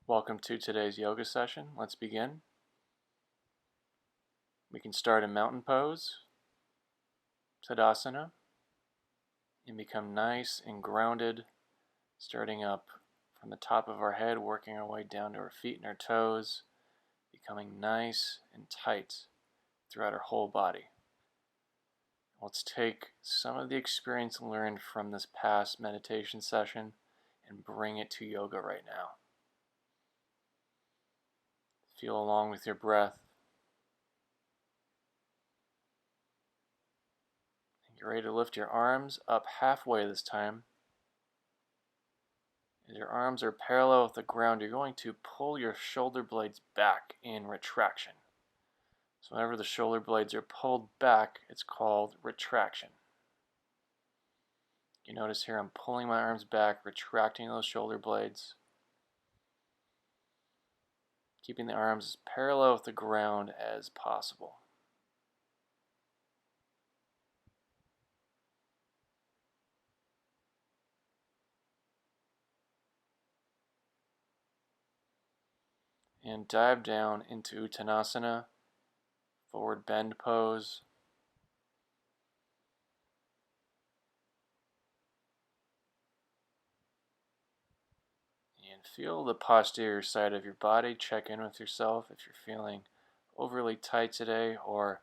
Welcome to today's yoga session. Let's begin. We can start in mountain pose, Tadasana, and become nice and grounded, starting up from the top of our head, working our way down to our feet and our toes, becoming nice and tight throughout our whole body. Let's take some of the experience learned from this past meditation session and bring it to yoga right now. Feel along with your breath. Get ready to lift your arms up halfway this time. As your arms are parallel with the ground, you're going to pull your shoulder blades back in retraction. So whenever the shoulder blades are pulled back, it's called retraction. You notice here I'm pulling my arms back, retracting those shoulder blades, keeping the arms as parallel with the ground as possible. And dive down into Uttanasana, forward bend pose. And feel the posterior side of your body. Check in with yourself if you're feeling overly tight today or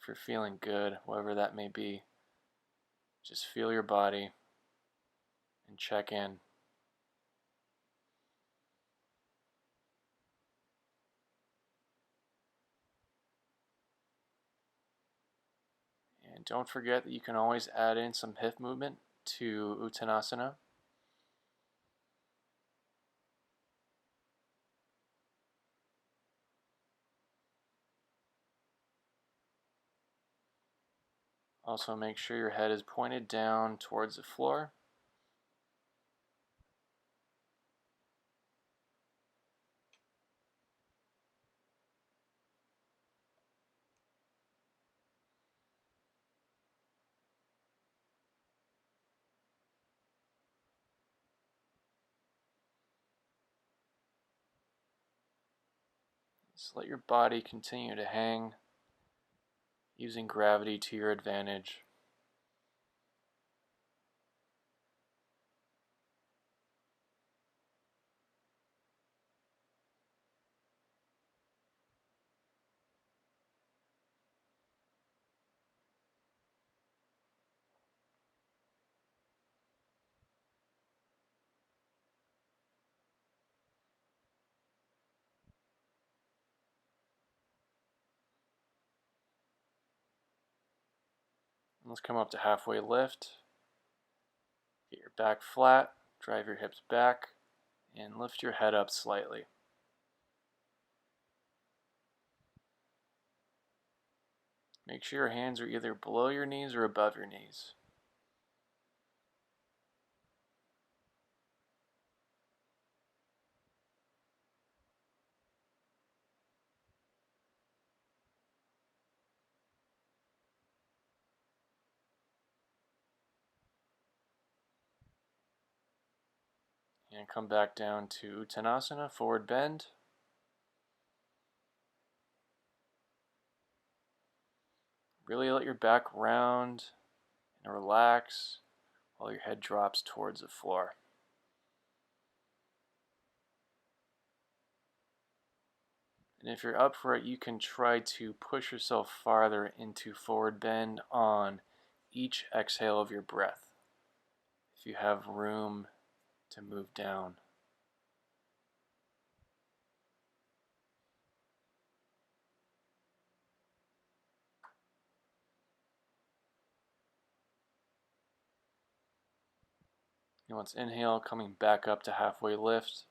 if you're feeling good, whatever that may be. Just feel your body and check in. And don't forget that you can always add in some hip movement to Uttanasana. Also make sure your head is pointed down towards the floor. Just let your body continue to hang, using gravity to your advantage. Let's come up to halfway lift. Get your back flat, drive your hips back, and lift your head up slightly. Make sure your hands are either below your knees or above your knees. And come back down to Uttanasana, forward bend. Really let your back round and relax while your head drops towards the floor. And if you're up for it, you can try to push yourself farther into forward bend on each exhale of your breath, if you have room to move down. And let's inhale, coming back up to halfway lift.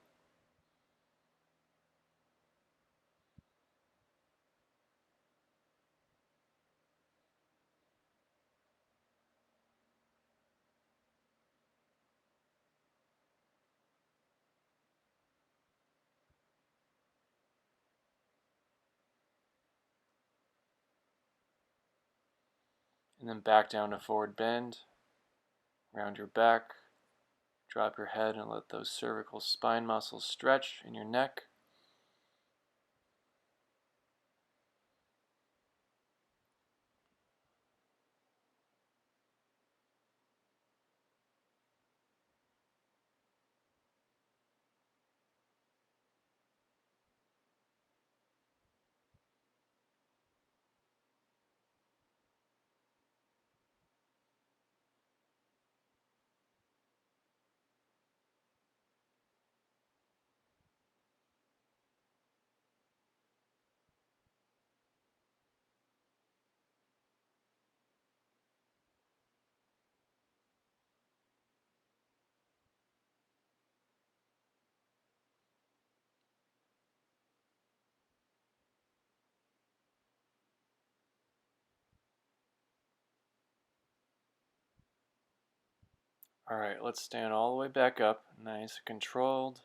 And then back down to forward bend. Round your back. Drop your head and let those cervical spine muscles stretch in your neck. Alright, let's stand all the way back up, nice and controlled,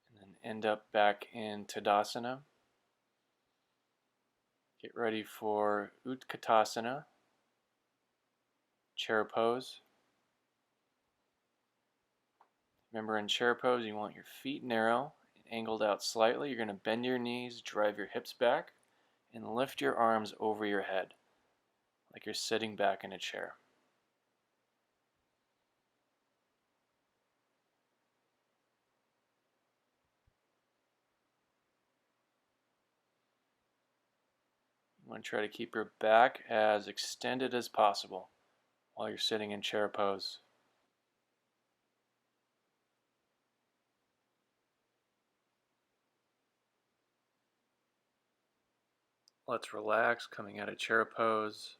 and then end up back in Tadasana. Get ready for Utkatasana, chair pose. Remember, in chair pose, you want your feet narrow and angled out slightly. You're going to bend your knees, drive your hips back, and lift your arms over your head, like you're sitting back in a chair. You want to try to keep your back as extended as possible while you're sitting in chair pose. Let's relax coming out of chair pose.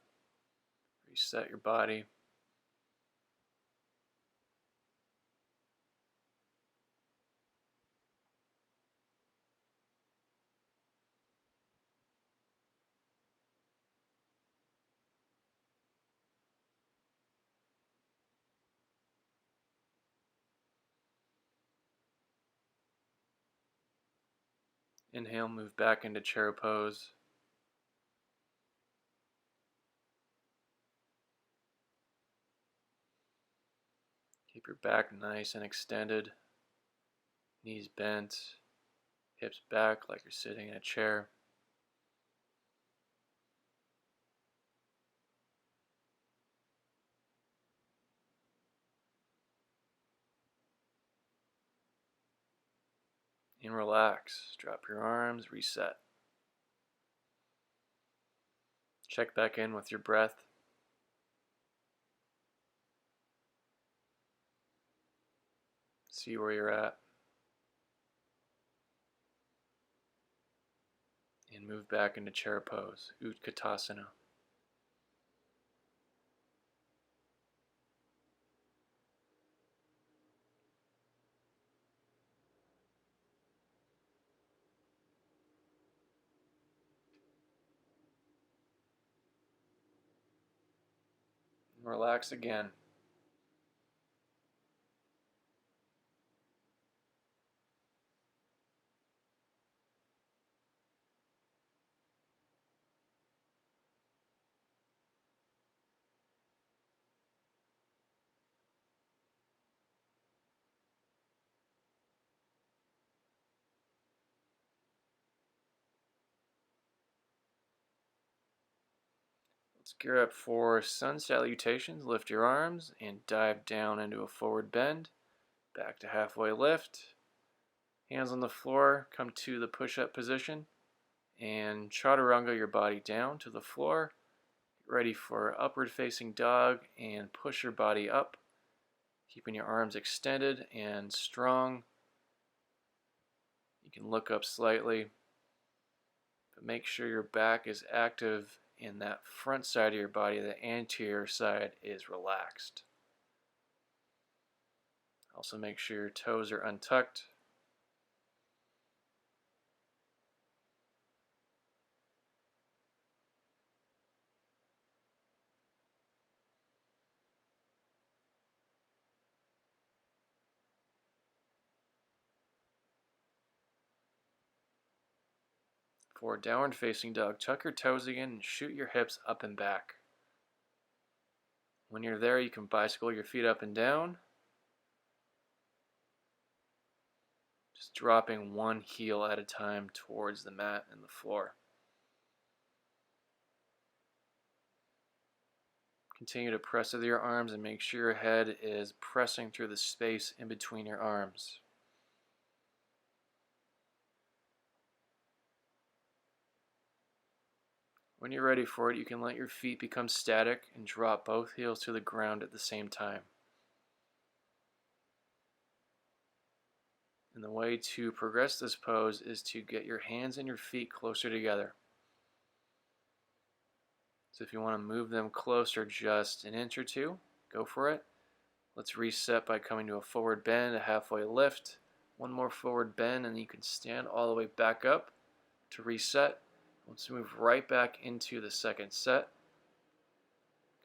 Reset your body. Inhale, move back into chair pose. Keep your back nice and extended, knees bent, hips back like you're sitting in a chair. And relax. Drop your arms, reset. Check back in with your breath. See where you're at. And move back into chair pose, Utkatasana. And relax again. Let's gear up for sun salutations. Lift your arms and dive down into a forward bend. Back to halfway lift. Hands on the floor, come to the push-up position. And chaturanga your body down to the floor. Get ready for upward facing dog and push your body up, keeping your arms extended and strong. You can look up slightly, but make sure your back is active and that front side of your body, the anterior side, is relaxed. Also make sure your toes are untucked. For downward facing dog, tuck your toes again and shoot your hips up and back. When you're there, you can bicycle your feet up and down, just dropping one heel at a time towards the mat and the floor. Continue to press with your arms and make sure your head is pressing through the space in between your arms. When you're ready for it, you can let your feet become static and drop both heels to the ground at the same time. And the way to progress this pose is to get your hands and your feet closer together. So if you want to move them closer just an inch or two, go for it. Let's reset by coming to a forward bend, a halfway lift, one more forward bend, and you can stand all the way back up to reset. Let's move right back into the second set.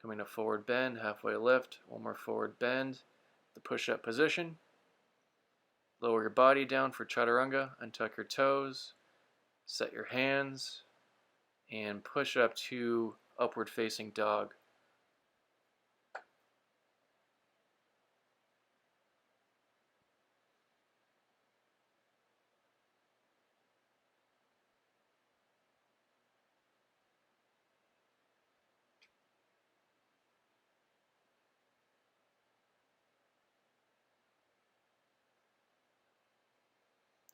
Coming to forward bend, halfway lift, one more forward bend, the push-up position. Lower your body down for chaturanga, untuck your toes, set your hands, and push up to upward facing dog.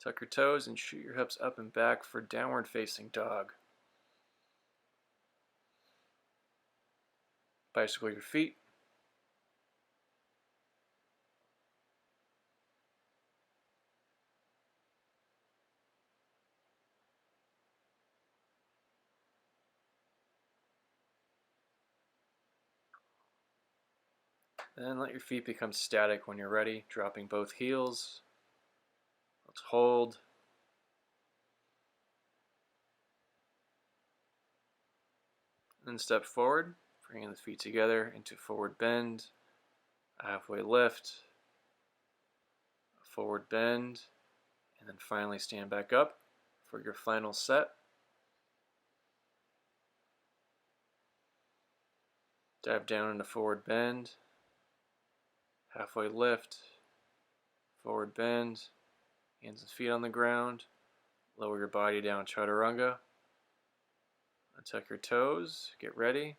Tuck your toes and shoot your hips up and back for downward facing dog. Bicycle your feet. Then let your feet become static when you're ready, dropping both heels. Let's hold. Then step forward, bringing the feet together into forward bend, a halfway lift, a forward bend, and then finally stand back up for your final set. Dive down into forward bend, halfway lift, forward bend, hands and feet on the ground, lower your body down, chaturanga, untuck your toes, get ready,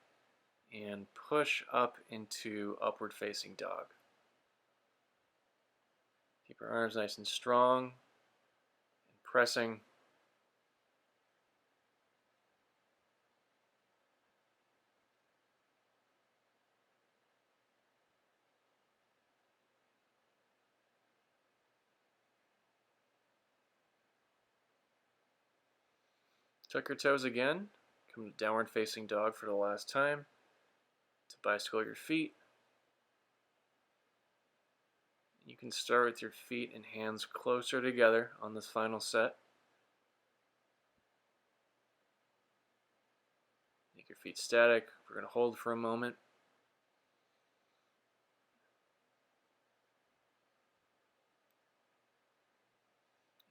and push up into upward facing dog. Keep your arms nice and strong, and pressing. Tuck your toes again. Come to downward facing dog for the last time. To bicycle your feet. You can start with your feet and hands closer together on this final set. Make your feet static. We're going to hold for a moment.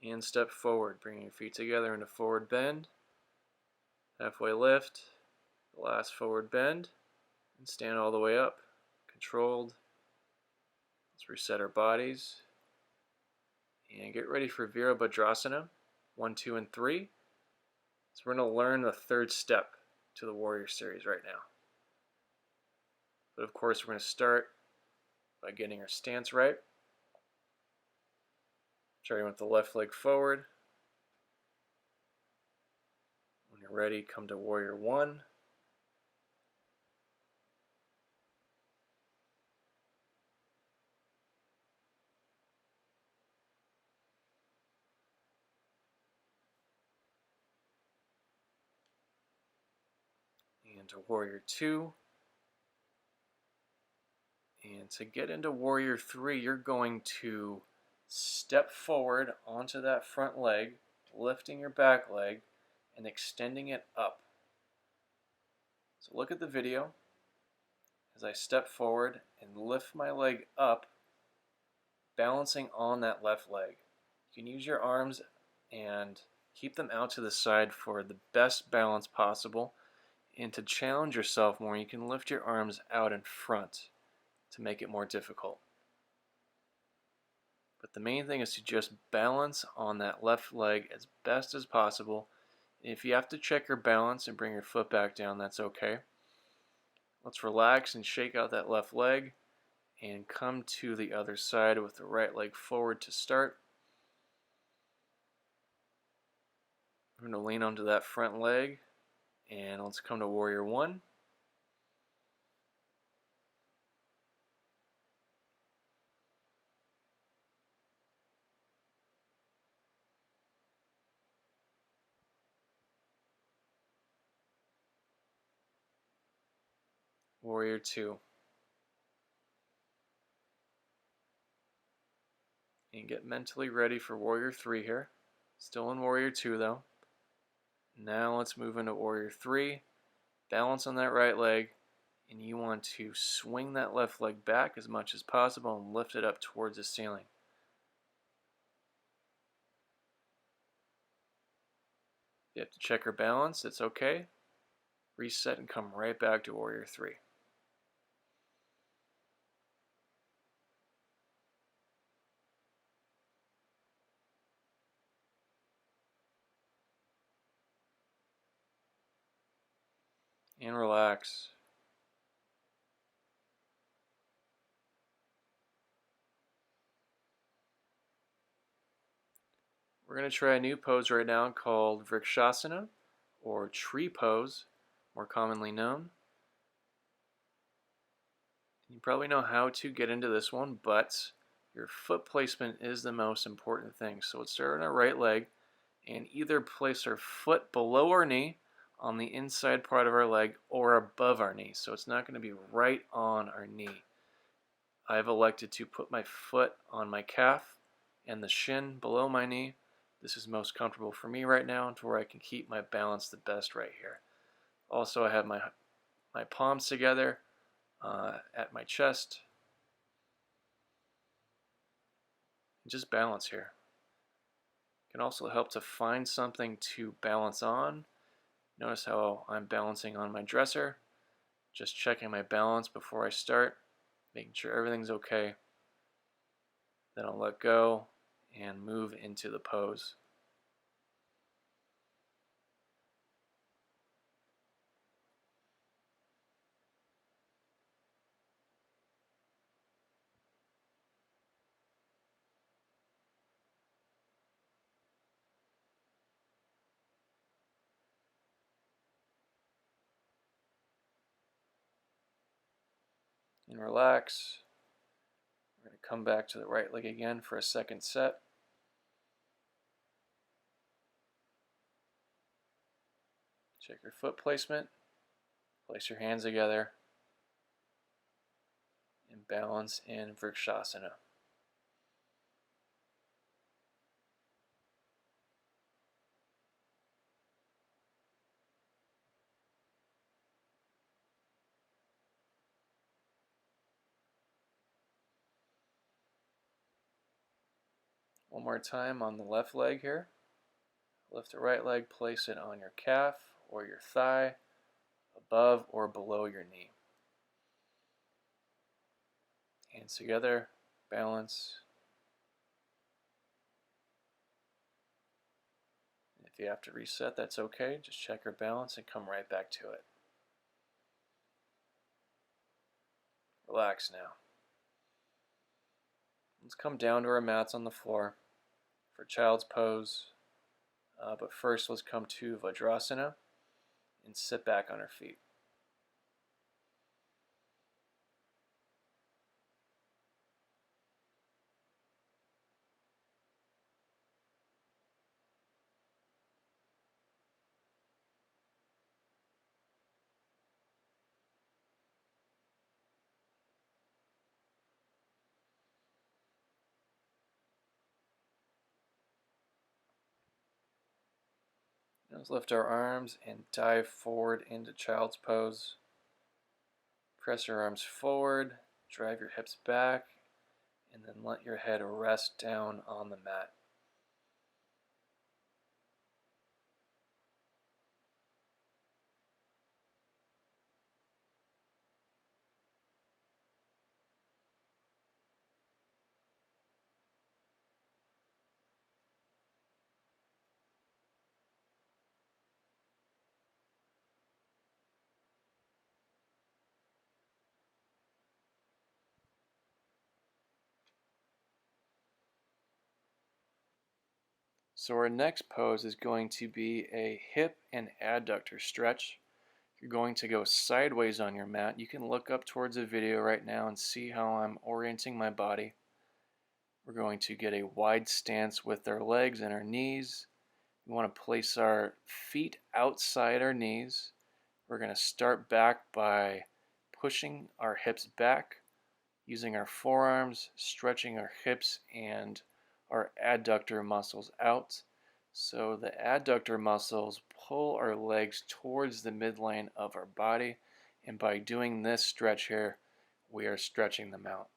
And step forward, bringing your feet together into forward bend. Halfway lift, the last forward bend, and stand all the way up, controlled. Let's reset our bodies, and get ready for Virabhadrasana, 1, 2, and 3. So we're going to learn the third step to the Warrior Series right now. But of course we're going to start by getting our stance right. Starting with the left leg forward. When you're ready, come to Warrior 1. And to Warrior 2. And to get into Warrior 3, you're going to step forward onto that front leg, lifting your back leg and extending it up. So look at the video as I step forward and lift my leg up, balancing on that left leg. You can use your arms and keep them out to the side for the best balance possible. And to challenge yourself more, you can lift your arms out in front to make it more difficult. But the main thing is to just balance on that left leg as best as possible. If you have to check your balance and bring your foot back down, that's okay. Let's relax and shake out that left leg and come to the other side with the right leg forward to start. We're going to lean onto that front leg, and let's come to Warrior One. Warrior Two. And get mentally ready for Warrior Three here. Still in Warrior Two though. Now let's move into Warrior Three. Balance on that right leg, and you want to swing that left leg back as much as possible and lift it up towards the ceiling. If you have to check your balance, it's okay. Reset and come right back to Warrior Three. And relax. We're going to try a new pose right now called Vrikshasana, or tree pose, more commonly known. You probably know how to get into this one, but your foot placement is the most important thing. So let's start on our right leg and either place our foot below our knee on the inside part of our leg or above our knee. So it's not going to be right on our knee. I've elected to put my foot on my calf and the shin below my knee. This is most comfortable for me right now to where I can keep my balance the best right here. Also, I have my palms together at my chest. Just balance here. It can also help to find something to balance on. Notice how I'm balancing on my dresser. Just checking my balance before I start, making sure everything's okay. Then I'll let go and move into the pose. And relax. We're going to come back to the right leg again for a second set. Check your foot placement. Place your hands together. And balance in Vrikshasana. One more time on the left leg here. Lift the right leg, place it on your calf or your thigh, above or below your knee. Hands together, balance. If you have to reset, that's okay. Just check your balance and come right back to it. Relax now. Let's come down to our mats on the floor for child's pose. But first, let's come to Vajrasana and sit back on our feet. Let's lift our arms and dive forward into child's pose. Press your arms forward, drive your hips back, and then let your head rest down on the mat. So our next pose is going to be a hip and adductor stretch. You're going to go sideways on your mat. You can look up towards the video right now and see how I'm orienting my body. We're going to get a wide stance with our legs and our knees. We want to place our feet outside our knees. We're going to start back by pushing our hips back, using our forearms, stretching our hips and our adductor muscles out. So the adductor muscles pull our legs towards the midline of our body, and by doing this stretch here, we are stretching them out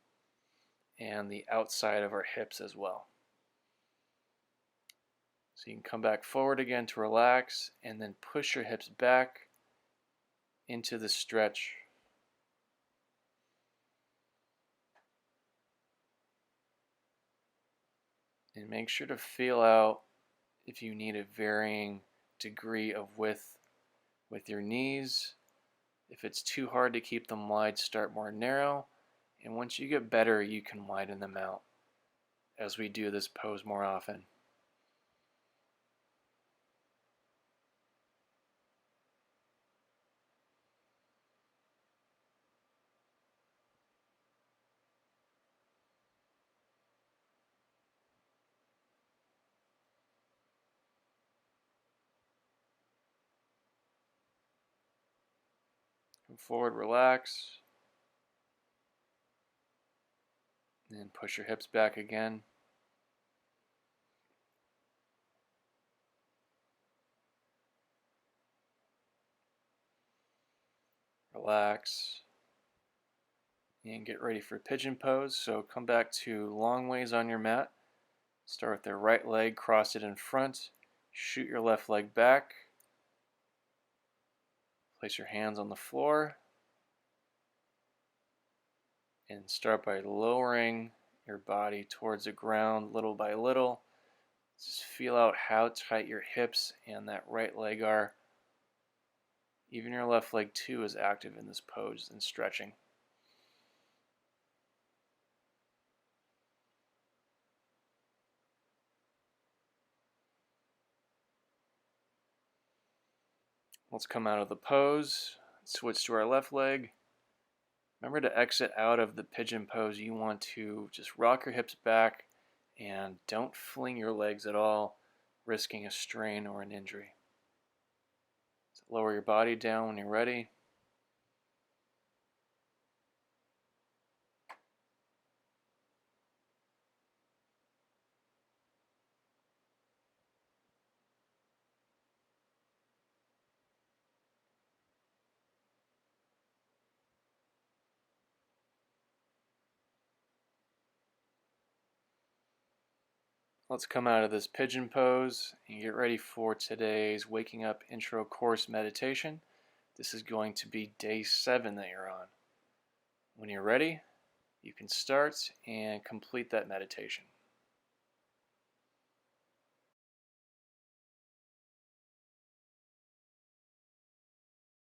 and the outside of our hips as well. So you can come back forward again to relax and then push your hips back into the stretch. And make sure to feel out if you need a varying degree of width with your knees. If it's too hard to keep them wide, start more narrow. And once you get better, you can widen them out as we do this pose more often. Come forward, relax. And push your hips back again. Relax. And get ready for pigeon pose. So come back to long ways on your mat. Start with the right leg, cross it in front. Shoot your left leg back. Place your hands on the floor. And start by lowering your body towards the ground little by little. Just feel out how tight your hips and that right leg are. Even your left leg too is active in this pose and stretching. Let's come out of the pose, switch to our left leg. Remember to exit out of the pigeon pose. You want to just rock your hips back and don't fling your legs at all, risking a strain or an injury. So lower your body down when you're ready. Let's come out of this pigeon pose and get ready for today's Waking Up Intro Course meditation. This is going to be day 7 that you're on. When you're ready, you can start and complete that meditation.